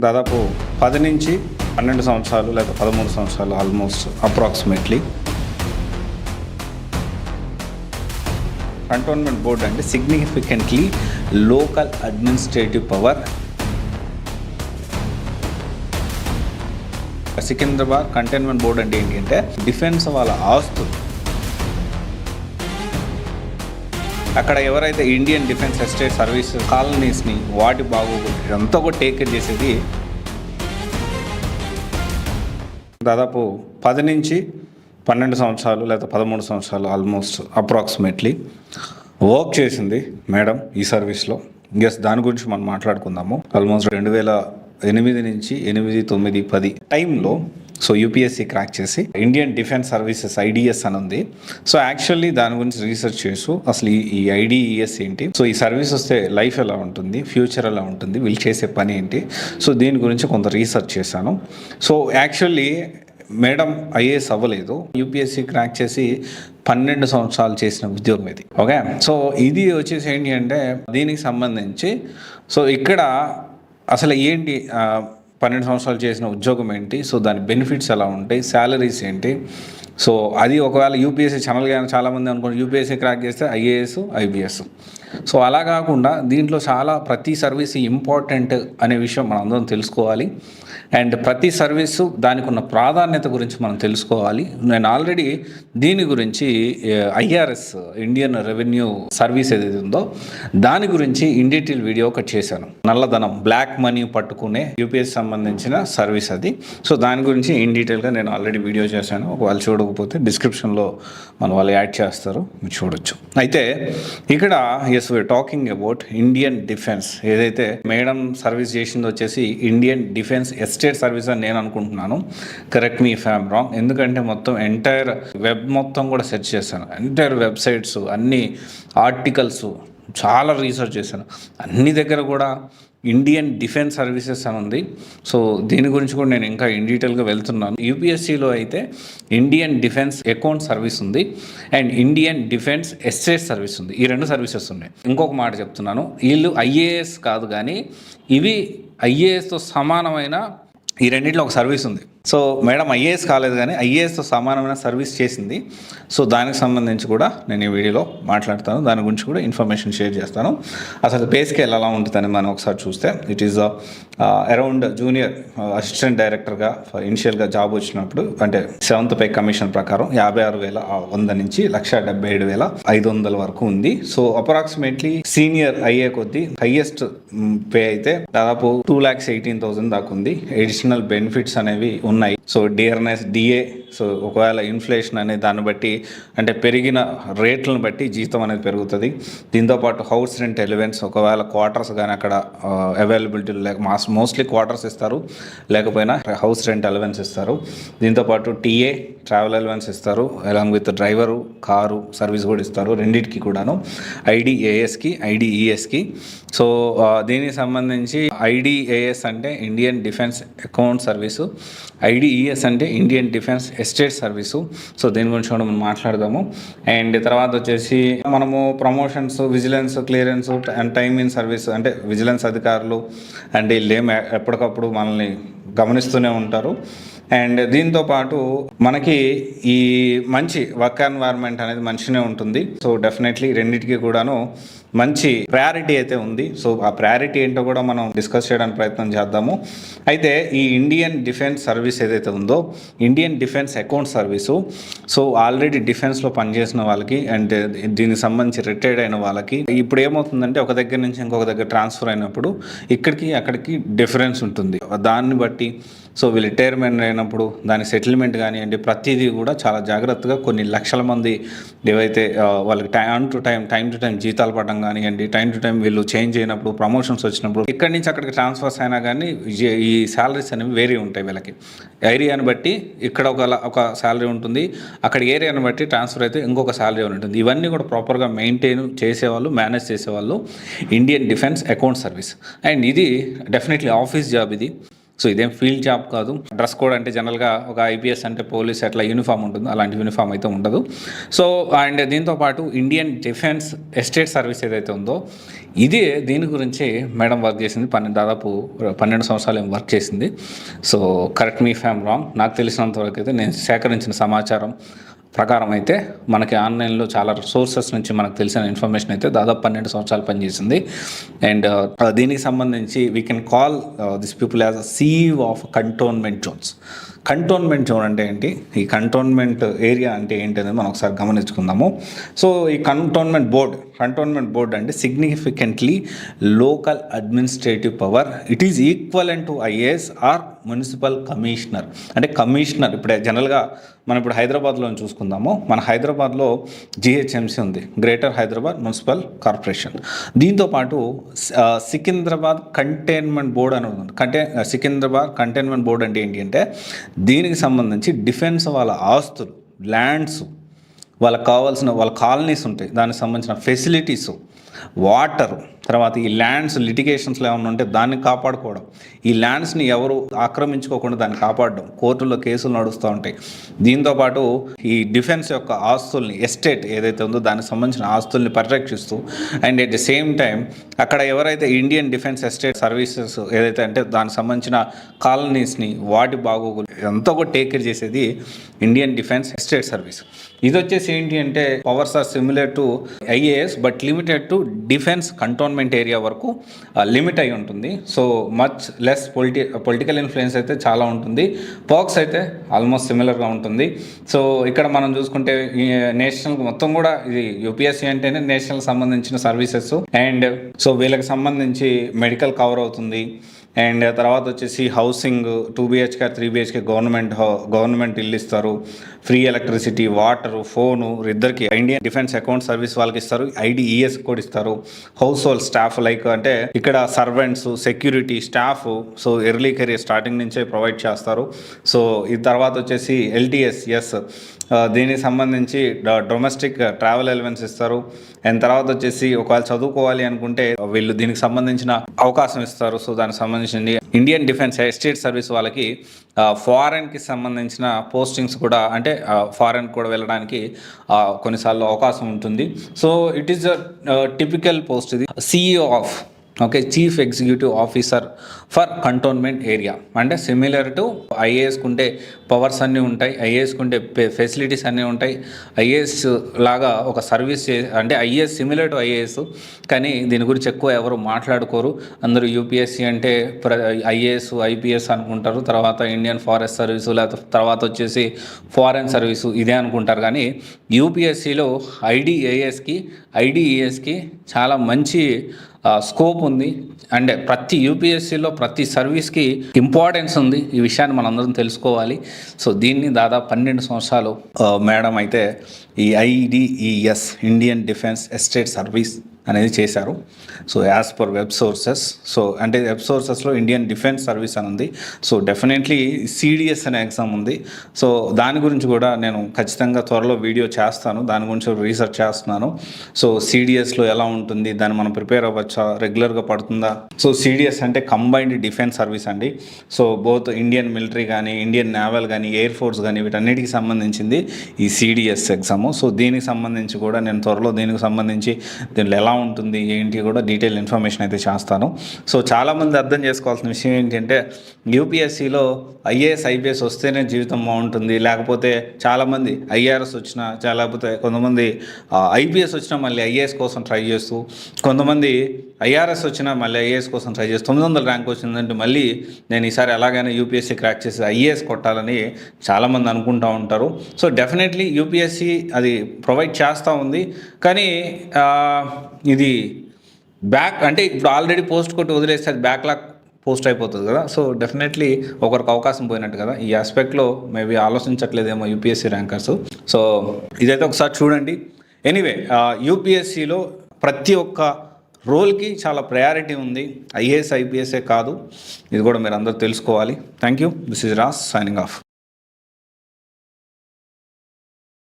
దాదాపు 10 నుంచి 12 సంవత్సరాలు లేదా 13 సంవత్సరాలు ఆల్మోస్ట్ అప్రాక్సిమేట్లీ. కంటోన్మెంట్ బోర్డ్ అంటే significantly local administrative power. Secunderabad cantonment board అంటే ఏంటి అంటే డిఫెన్స్ వాళ్ళ ఆస్తులు, అక్కడ ఎవరైతే ఇండియన్ డిఫెన్స్ ఎస్టేట్ సర్వీస్ కాలనీస్ని వాటి బాగోగులు అంతా కూడా టేక్ కేర్ చేసేది. దాదాపు 10 నుంచి 12 సంవత్సరాలు లేదా 13 సంవత్సరాలు ఆల్మోస్ట్ అప్రాక్సిమేట్లీ వర్క్ చేసింది మేడం ఈ సర్వీస్లో. దాని గురించి మనం మాట్లాడుకుందాము. ఆల్మోస్ట్ 2008 నుంచి 8, 9, 10 టైంలో యూపీఎస్సీ క్రాక్ చేసి ఇండియన్ డిఫెన్స్ సర్వీసెస్ ఐడిఎస్ అని ఉంది. యాక్చువల్లీ దాని గురించి రీసెర్చ్ చేస్తూ అసలు ఈ ఐడిఈఎస్ ఏంటి, ఈ సర్వీస్ వస్తే లైఫ్ ఎలా ఉంటుంది, ఫ్యూచర్ ఎలా ఉంటుంది, వీళ్ళు చేసే పని ఏంటి, దీని గురించి కొంత రీసెర్చ్ చేశాను. యాక్చువల్లీ మేడం ఐఏఎస్ అవ్వలేదు, యూపీఎస్సీ క్రాక్ చేసి 12 సంవత్సరాలు చేసిన ఉద్యోగం ఇది. ఓకే, ఇది వచ్చేసి ఏంటి అంటే దీనికి సంబంధించి ఇక్కడ అసలు ఏంటి 12 సంవత్సరాలు చేసిన ఉద్యోగం ఏంటి, దాని బెనిఫిట్స్ ఎలా ఉంటాయి, శాలరీస్ ఏంటి. అది ఒకవేళ యూపీఎస్సీ ఛానల్ కానీ చాలామంది అనుకోండి యూపీఎస్సీ క్రాక్ చేస్తే ఐఏఎస్ ఐబీఎస్. అలా కాకుండా దీంట్లో ప్రతి సర్వీస్ ఇంపార్టెంట్ అనే విషయం మనం అందరం తెలుసుకోవాలి. అండ్ ప్రతి సర్వీసు దానికి ఉన్న ప్రాధాన్యత గురించి మనం తెలుసుకోవాలి. నేను ఆల్రెడీ దీని గురించి ఐఆర్ఎస్ ఇండియన్ రెవెన్యూ సర్వీస్ ఏదైతే ఉందో దాని గురించి ఇన్ డీటెయిల్ వీడియో ఒకటి చేశాను. నల్లధనం బ్లాక్ మనీ పట్టుకునే యూపీఎస్ సంబంధించిన సర్వీస్ అది. దాని గురించి ఇన్ డీటెయిల్గా నేను ఆల్రెడీ వీడియో చేశాను. ఒకవేళ చూడకపోతే డిస్క్రిప్షన్లో వాళ్ళు యాడ్ చేస్తారు, మీరు చూడొచ్చు. అయితే ఇక్కడ we are talking about Indian defence. ఏదైతే మేడం సర్వీస్ చేసింది వచ్చేసి ఇండియన్ డిఫెన్స్ ఎస్టేట్ సర్వీస్ అని నేను అనుకుంటున్నాను. Correct me if I'm wrong. ఎందుకంటే మొత్తం ఎంటైర్ వెబ్ మొత్తం కూడా సెర్చ్ చేశాను. ఎంటైర్ వెబ్సైట్స్, అన్ని ఆర్టికల్స్ చాలా రీసెర్చ్ చేశాను. అన్ని దగ్గర కూడా ఇండియన్ డిఫెన్స్ సర్వీసెస్ అని ఉంది. దీని గురించి కూడా నేను ఇంకా ఇన్ డీటెయిల్గా వెళ్తున్నాను. యూపీఎస్సీలో అయితే ఇండియన్ డిఫెన్స్ అకౌంట్ సర్వీస్ ఉంది and Indian defence estate service ఉంది. ఈ 2 సర్వీసెస్ ఉన్నాయి. ఇంకొక మాట చెప్తున్నాను, వీళ్ళు ఐఏఎస్ కాదు కానీ ఇవి ఐఏఎస్తో సమానమైన ఈ రెండింటిలో ఒక సర్వీస్ ఉంది. మేడం ఐఏఎస్ కాలేదు కానీ ఐఏఎస్తో సమానమైన సర్వీస్ చేసింది. దానికి సంబంధించి కూడా నేను ఈ వీడియోలో మాట్లాడతాను. దాని గురించి కూడా ఇన్ఫర్మేషన్ షేర్ చేస్తాను. అసలు పే స్కేల్ ఎలా ఉంటుందని మనం ఒకసారి చూస్తే it is around junior assistant డైరెక్టర్గా ఇనిషియల్గా జాబ్ వచ్చినప్పుడు అంటే 7th పే కమిషన్ ప్రకారం 56,100 నుంచి 1,77,500 వరకు ఉంది. అప్రాక్సిమేట్లీ సీనియర్ అయ్యే కొద్దీ హైయెస్ట్ పే అయితే దాదాపు 2,18,000 దాకా ఉంది. అడిషనల్ బెనిఫిట్స్ అనేవి ఉన్నాయి. డిఆర్ఎన్ఎస్, డిఏ, ఒకవేళ ఇన్ఫ్లేషన్ అనే దాన్ని బట్టి అంటే పెరిగిన రేట్లను బట్టి జీతం అనేది పెరుగుతుంది. దీంతోపాటు హౌస్ రెంట్ ఎలివెన్స్, ఒకవేళ క్వార్టర్స్ కానీ అక్కడ అవైలబిలిటీ లేక మోస్ట్లీ క్వార్టర్స్ ఇస్తారు, లేకపోయినా హౌస్ రెంట్ ఎలివెన్స్ ఇస్తారు. దీంతోపాటు టీఏ ట్రావెల్ ఎలివెన్స్ ఇస్తారు, along with driver, car service కూడా ఇస్తారు. రెండింటికి కూడాను ఐడిఏఎస్కి, ఐడిఈఎస్కి. దీనికి సంబంధించి ఐడిఏఎస్ అంటే Indian defence account service, IDES అంటే ఇండియన్ డిఫెన్స్ ఎస్టేట్ సర్వీసు. దీని గురించి కూడా మనం మాట్లాడదాము. అండ్ తర్వాత వచ్చేసి మనము promotions, vigilance, clearance and time in service అంటే విజిలెన్స్ అధికారులు అండ్ వీళ్ళు ఎప్పటికప్పుడు మనల్ని గమనిస్తూనే ఉంటారు. అండ్ దీంతోపాటు మనకి ఈ మంచి వర్క్ ఎన్వైర్న్మెంట్ అనేది మంచిగానే ఉంటుంది. డెఫినెట్లీ రెండింటికి కూడాను మంచి ప్రయారిటీ అయితే ఉంది. ఆ ప్రయారిటీ ఏంటో కూడా మనం డిస్కస్ చేయడానికి ప్రయత్నం చేద్దాము. అయితే ఈ ఇండియన్ డిఫెన్స్ సర్వీస్ ఏదైతే ఉందో Indian defence account service, already డిఫెన్స్లో పనిచేసిన వాళ్ళకి అండ్ దీనికి సంబంధించి రిటైర్డ్ అయిన వాళ్ళకి ఇప్పుడు ఏమవుతుందంటే ఒక దగ్గర నుంచి ఇంకొక దగ్గర ట్రాన్స్ఫర్ అయినప్పుడు ఇక్కడికి అక్కడికి డిఫరెన్స్ ఉంటుంది. దాన్ని బట్టి వీళ్ళు రిటైర్మెంట్ అయినప్పుడు దాని సెటిల్మెంట్ కానివ్వండి ప్రతిదీ కూడా చాలా జాగ్రత్తగా కొన్ని లక్షల మంది ఏవైతే వాళ్ళకి టైం టు టైం జీతాలు పడడం కానివ్వండి, టైం టు టైం వీళ్ళు చేంజ్ అయినప్పుడు ప్రమోషన్స్ వచ్చినప్పుడు ఇక్కడి నుంచి అక్కడికి ట్రాన్స్ఫర్స్ అయినా కానీ ఈ శాలరీస్ అనేవి వేరే ఉంటాయి. వీళ్ళకి ఏరియాని బట్టి ఇక్కడ ఒక శాలరీ ఉంటుంది, అక్కడ ఏరియాని బట్టి ట్రాన్స్ఫర్ అయితే ఇంకొక శాలరీ ఉంటుంది. ఇవన్నీ కూడా ప్రాపర్గా మెయింటైన్ చేసేవాళ్ళు, మేనేజ్ చేసేవాళ్ళు Indian defence account service. And ఇది డెఫినెట్లీ ఆఫీస్ జాబ్ ఇది. సో ఇదేం ఫీల్డ్ జాబ్ కాదు. డ్రెస్ కోడ్ అంటే జనరల్గా ఒక ఐపీఎస్ అంటే పోలీస్ అట్లా యూనిఫామ్ ఉంటుంది, అలాంటి యూనిఫామ్ అయితే ఉండదు. సో అండ్ దీంతోపాటు ఇండియన్ డిఫెన్స్ ఎస్టేట్ సర్వీస్ ఏదైతే ఉందో దీని గురించి మేడం వర్క్ చేసింది. దాదాపు 12 సంవత్సరాలు ఏం వర్క్ చేసింది. So correct me if I'm wrong. నాకు తెలిసినంత వరకు అయితే నేను సేకరించిన సమాచారం ప్రకారం అయితే మనకి ఆన్లైన్లో చాలా సోర్సెస్ నుంచి మనకు తెలిసిన ఇన్ఫర్మేషన్ అయితే దాదాపు 12 సంవత్సరాలు పనిచేసింది. అండ్ దీనికి సంబంధించి we can call this people as CEO of cantonment zones. Cantonment zone అంటే ఏంటి, ఈ కంటోన్మెంట్ ఏరియా అంటే ఏంటి అనేది మనం ఒకసారి గమనించుకుందాము. సో ఈ కంటోన్మెంట్ బోర్డ్ అంటే significantly local administrative power. It is equivalent to IAS or municipal commissioner. అంటే కమిషనర్ ఇప్పుడు జనరల్గా మనం ఇప్పుడు హైదరాబాద్లో చూసుకుందాము. మన హైదరాబాద్లో GHMC ఉంది, గ్రేటర్ హైదరాబాద్ మున్సిపల్ కార్పొరేషన్. దీంతోపాటు సికింద్రాబాద్ కంటైన్మెంట్ బోర్డ్ అని ఉంది. సికింద్రాబాద్ కంటైన్మెంట్ బోర్డ్ అంటే ఏంటి అంటే దీనికి సంబంధించి డిఫెన్స్ వాళ్ళ ఆస్తులు, ల్యాండ్స్, వాళ్ళకి కావాల్సిన వాళ్ళ కాలనీస్ ఉంటాయి, దానికి సంబంధించిన ఫెసిలిటీస్, వాటర్, తర్వాత ఈ ల్యాండ్స్ లిటిగేషన్స్లో ఏమైనా ఉంటే దాన్ని కాపాడుకోవడం, ఈ ల్యాండ్స్ని ఎవరు ఆక్రమించుకోకుండా దాన్ని కాపాడడం, కోర్టుల్లో కేసులు నడుస్తూ ఉంటాయి. దీంతోపాటు ఈ డిఫెన్స్ యొక్క ఆస్తుల్ని, ఎస్టేట్ ఏదైతే ఉందో దానికి సంబంధించిన ఆస్తుల్ని పరిరక్షిస్తూ and at the same time అక్కడ ఎవరైతే ఇండియన్ డిఫెన్స్ ఎస్టేట్ సర్వీసెస్ ఏదైతే అంటే దానికి సంబంధించిన కాలనీస్ని వాటి బాగోగులు ఎంతో కూడా టేక్ కేర్ చేసేది ఇండియన్ డిఫెన్స్ ఎస్టేట్ సర్వీస్. ఇది వచ్చేసి ఏంటి అంటే powers are similar to IAS but limited to defence cantonment area వరకు లిమిట్ అయి ఉంటుంది. So much less political influence అయితే చాలా ఉంటుంది. పర్క్స్ అయితే ఆల్మోస్ట్ సిమిలర్గా ఉంటుంది. సో ఇక్కడ మనం చూసుకుంటే నేషనల్ మొత్తం కూడా ఇది UPSC అంటేనే నేషనల్ సంబంధించిన సర్వీసెస్. అండ్ సో వీళ్ళకి సంబంధించి మెడికల్ కవర్ అవుతుంది. అండ్ తర్వాత వచ్చేసి హౌసింగ్ 2 BHK 3 BHK గవర్నమెంట్ ఇల్లు ఇస్తారు, ఫ్రీ ఎలక్ట్రిసిటీ, వాటరు, ఫోను ఇద్దరికి, ఇండియన్ డిఫెన్స్ అకౌంట్ సర్వీస్ వాళ్ళకి ఇస్తారు, IDES కూడా ఇస్తారు, హౌస్ హోల్డ్ స్టాఫ్ లైక్ అంటే ఇక్కడ servants, security staff, so early career starting నుంచే ప్రొవైడ్ చేస్తారు. సో ఈ తర్వాత వచ్చేసి LTS దీనికి సంబంధించి డొమెస్టిక్ ట్రావెల్ అలవెన్స్ ఇస్తారు. అండ్ తర్వాత వచ్చేసి ఒకవేళ చదువుకోవాలి అనుకుంటే వీళ్ళు దీనికి సంబంధించిన అవకాశం ఇస్తారు. సో దానికి సంబంధించి ఇండియన్ డిఫెన్స్ ఎస్టేట్ సర్వీస్ వాళ్ళకి ఫారెన్కి సంబంధించిన పోస్టింగ్స్ కూడా అంటే ఫారెన్ కూడా వెళ్ళడానికి కొన్నిసార్లు అవకాశం ఉంటుంది. So it is typical post ఇది, CEO of chief executive officer for cantonment area. అంటే సిమిలర్ టు IASకు ఉంటే పవర్స్ అన్నీ ఉంటాయి, IASకు ఉంటే ఫెసిలిటీస్ అన్నీ ఉంటాయి. IAS లాగా ఒక సర్వీస్ అంటే IAS సిమిలర్ టు IAS, కానీ దీని గురించి ఎక్కువ ఎవరు మాట్లాడుకోరు. అందరూ UPSC అంటే IAS IPS అనుకుంటారు, తర్వాత ఇండియన్ ఫారెస్ట్ సర్వీసు, లేకపోతే తర్వాత వచ్చేసి ఫారెన్ సర్వీసు ఇదే అనుకుంటారు. కానీ UPSCలో IDESకి చాలా మంచి స్కోప్ ఉంది. అంటే ప్రతి UPSCలో ప్రతి సర్వీస్కి ఇంపార్టెన్స్ ఉంది. ఈ విషయాన్ని మనందరం తెలుసుకోవాలి. సో దీన్ని దాదాపు 12 సంవత్సరాలు మేడం అయితే ఈ IDES Indian defence estate service అనేది చేశారు. So as per web sources, so అంటే వెబ్ సోర్సెస్లో ఇండియన్ డిఫెన్స్ సర్వీస్ అని ఉంది. సో డెఫినెట్లీ CDS అనే ఎగ్జామ్ ఉంది. సో దాని గురించి కూడా నేను ఖచ్చితంగా త్వరలో వీడియో చేస్తాను, దాని గురించి రీసెర్చ్ చేస్తున్నాను. సో CDSలో ఎలా ఉంటుంది, దాన్ని మనం ప్రిపేర్ అవ్వచ్చా, రెగ్యులర్గా పడుతుందా? సో CDS అంటే కంబైన్డ్ డిఫెన్స్ సర్వీస్ అండి. సో బోత్ ఇండియన్ మిలిటరీ కానీ, ఇండియన్ నేవల్ కానీ, ఎయిర్ ఫోర్స్ కానీ వీటన్నిటికి సంబంధించింది ఈ CDS ఎగ్జాము. సో దీనికి సంబంధించి కూడా నేను త్వరలో దీనికి సంబంధించి దీనిలో ఎలా ఉంటుంది ఏంటి కూడా డీటెయిల్ ఇన్ఫర్మేషన్ అయితే చేస్తాను. సో చాలామంది అర్థం చేసుకోవాల్సిన విషయం ఏంటంటే UPSCలో IAS IPS వస్తేనే జీవితం బాగుంటుంది, లేకపోతే చాలామంది IRS వచ్చినా, లేకపోతే కొంతమంది IPS వచ్చినా మళ్ళీ IAS కోసం ట్రై చేస్తూ, కొంతమంది IRS వచ్చినా మళ్ళీ IAS కోసం ట్రై చేస్తూ 900 ర్యాంక్ వచ్చిందంటే మళ్ళీ నేను ఈసారి ఎలాగైనా UPSC క్రాక్ చేసి IAS కొట్టాలని చాలామంది అనుకుంటూ ఉంటారు. సో డెఫినెట్లీ UPSC అది ప్రొవైడ్ చేస్తూ ఉంది. కానీ ఇది బ్యాక్ అంటే ఇప్పుడు ఆల్రెడీ పోస్ట్ కొట్టి వదిలేస్తే అది బ్యాక్లాగ్ పోస్ట్ అయిపోతుంది కదా. సో డెఫినెట్లీ ఒకరికి అవకాశం పోయినట్టు కదా. ఈ ఆస్పెక్ట్లో మేబీ ఆలోచించట్లేదేమో UPSC ర్యాంకర్స్. సో ఇదైతే ఒకసారి చూడండి. ఎనీవే UPSCలో ప్రతి ఒక్క రోల్కి చాలా ప్రయారిటీ ఉంది, IAS IPS కాదు. ఇది కూడా మీరు అందరూ తెలుసుకోవాలి. Thank you. This is Raj signing off.